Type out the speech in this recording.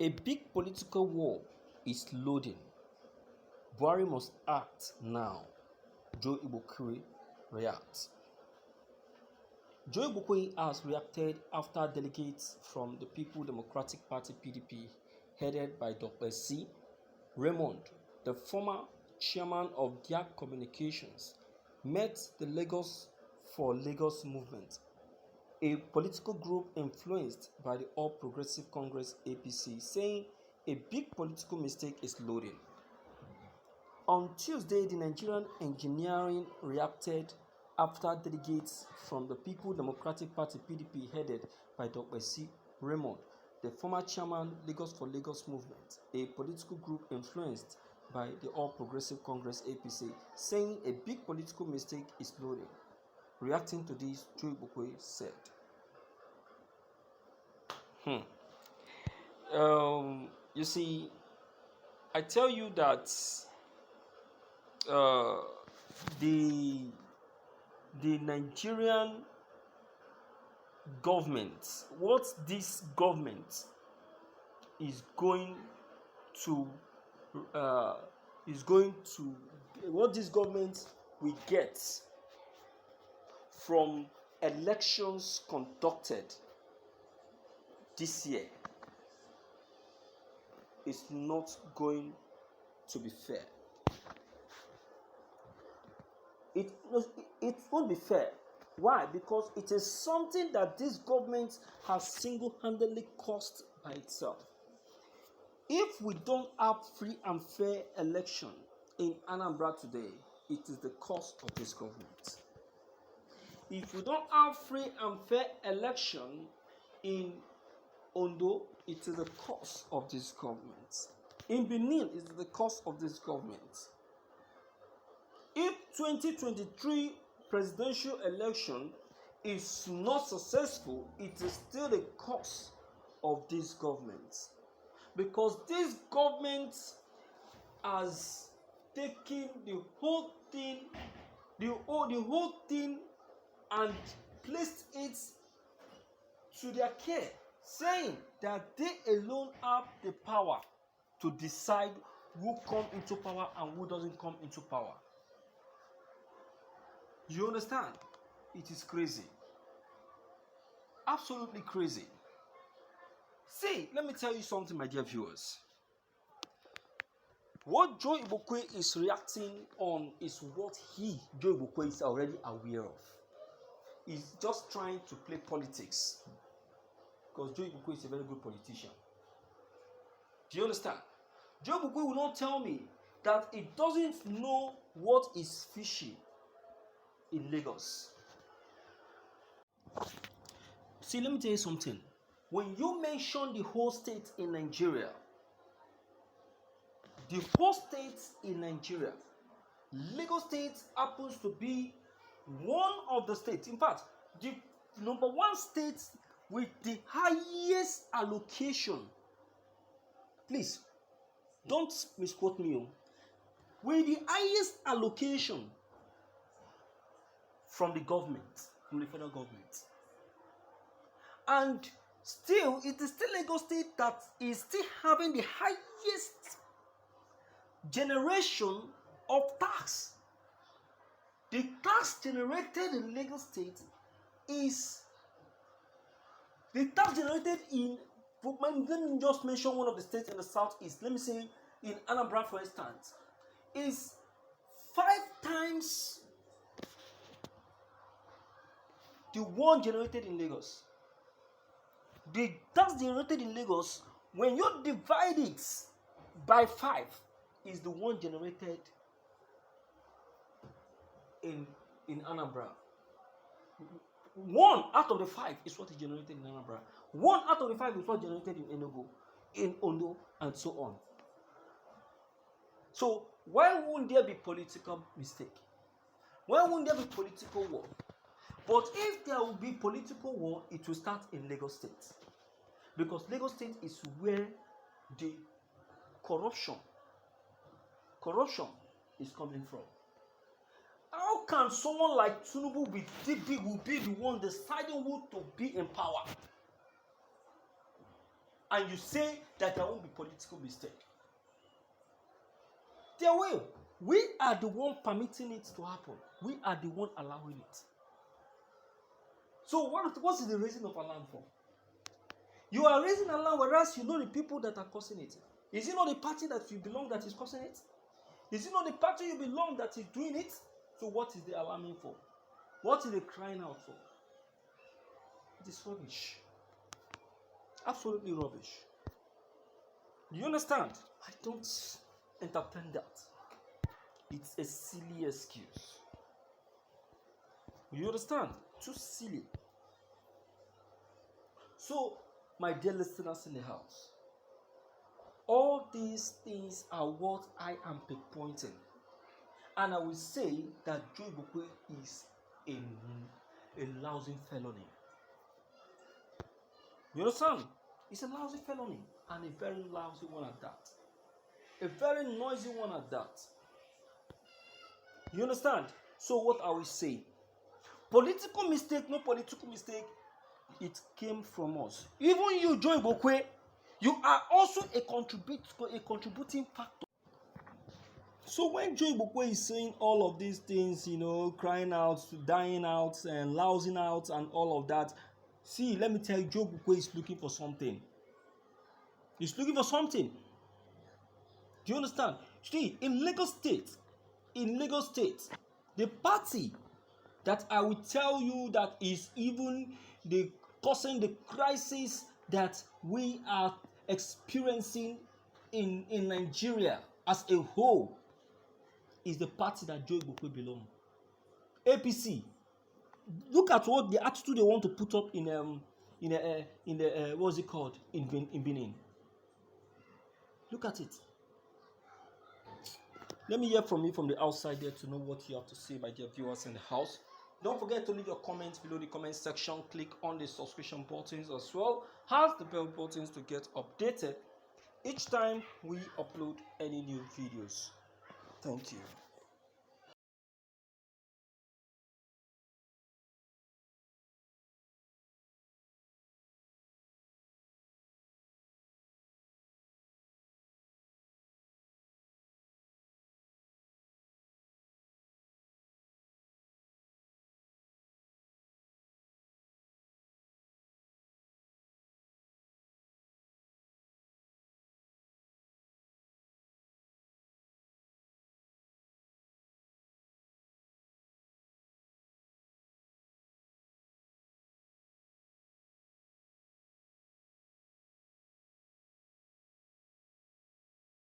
A big political war is loading. Buhari must act now. Igbokwe reacts. Igbokwe has reacted after delegates from the People Democratic Party (PDP), headed by Dr. C. Raymond, the former chairman of their communications, met the Lagos for Lagos movement, a political group influenced by the All Progressive Congress (APC), saying a big political mistake is loading. On Tuesday, the Nigerian engineering reacted after delegates from the People Democratic Party (PDP), headed by Dr. C. Raymond, the former chairman Lagos for Lagos movement, a political group influenced by the All Progressive Congress (APC), saying a big political mistake is loading. Reacting to this, Igbokwe said, you see, I tell you that the Nigerian government, what this government is going to what this government will get from elections conducted this year is not going to be fair. It won't be fair. Why? Because it is something that this government has single-handedly caused by itself. If we don't have free and fair election in Anambra today, it is the cause of this government. If we don't have free and fair election in Ondo, it is the cause of this government. In Benin, it is the cause of this government. If 2023 presidential election is not successful, it is still the cause of this government. Because this government has taken the whole thing and placed it to their care, saying that they alone have the power to decide who comes into power and who doesn't come into power. You understand? It is crazy. Absolutely crazy. See, let me tell you something, my dear viewers. What Joe Igbokwe is reacting on is what Joe Igbokwe, is already aware of. He's just trying to play politics. Because Joe Igbokwe is a very good politician. Do you understand? Joe Igbokwe will not tell me that he doesn't know what is fishy in Lagos. See, let me tell you something. When you mention the whole state in Nigeria, Lagos State happens to be one of the states. In fact, the number one state with the highest allocation. Please, don't misquote me. With the highest allocation from the government, from the federal government. And still, it is still Lagos State that is still having the highest generation of tax. The tax generated in Lagos State is the tax generated in, let me just mention one of the states in the southeast. Let me say in Anambra, for instance, is 5 times the one generated in Lagos. The tax generated in Lagos, when you divide it by 5, is the one generated in Anambra. 1 out of the 5 is what is generated in Anambra. 1 out of the 5 is what is generated in Enugu, in Ondo, and so on. So why wouldn't there be political mistake? Why wouldn't there be political war? But if there will be political war, it will start in Lagos State. Because Lagos State is where the corruption is coming from. How can someone like Tinubu will be the one deciding who to be in power? and you say that there won't be political mistake. There will. We are the one permitting it to happen. We are the one allowing it. So what is the reason of alarm for? You are raising alarm whereas you know the people that are causing it. Is it not the party that you belong that is causing it? Is it not the party you belong that is doing it? So what is the alarming for? What is the crying out for? It is rubbish. Absolutely rubbish. Do you understand? I don't entertain that. It's a silly excuse. You understand? Too silly. So, my dear listeners in the house, all these things are what I am pinpointing. And I will say that Joe Igbokwe is a lousy felony. You understand? It's a lousy felony, and a very lousy one at that. A very noisy one at that. You understand? So what I will say, political mistake, no political mistake, it came from us. Even you, Joe Igbokwe, you are also a contributing factor. So when Joe Igbokwe is saying all of these things, crying out, dying out, and lousing out, and all of that, see, let me tell you, Joe Igbokwe is looking for something. He's looking for something. Do you understand? See, in Lagos State, the party that I will tell you that is even causing the crisis that we are experiencing in Nigeria as a whole is the party that Joe Igbokwe belongs. APC. Look at what the attitude they want to put up in what's it called in Benin. Look at it. Let me hear from you from the outside there to know what you have to say, my dear viewers in the house. Don't forget to leave your comments below the comment section. Click on the subscription buttons as well as the bell buttons to get updated each time we upload any new videos. Thank you.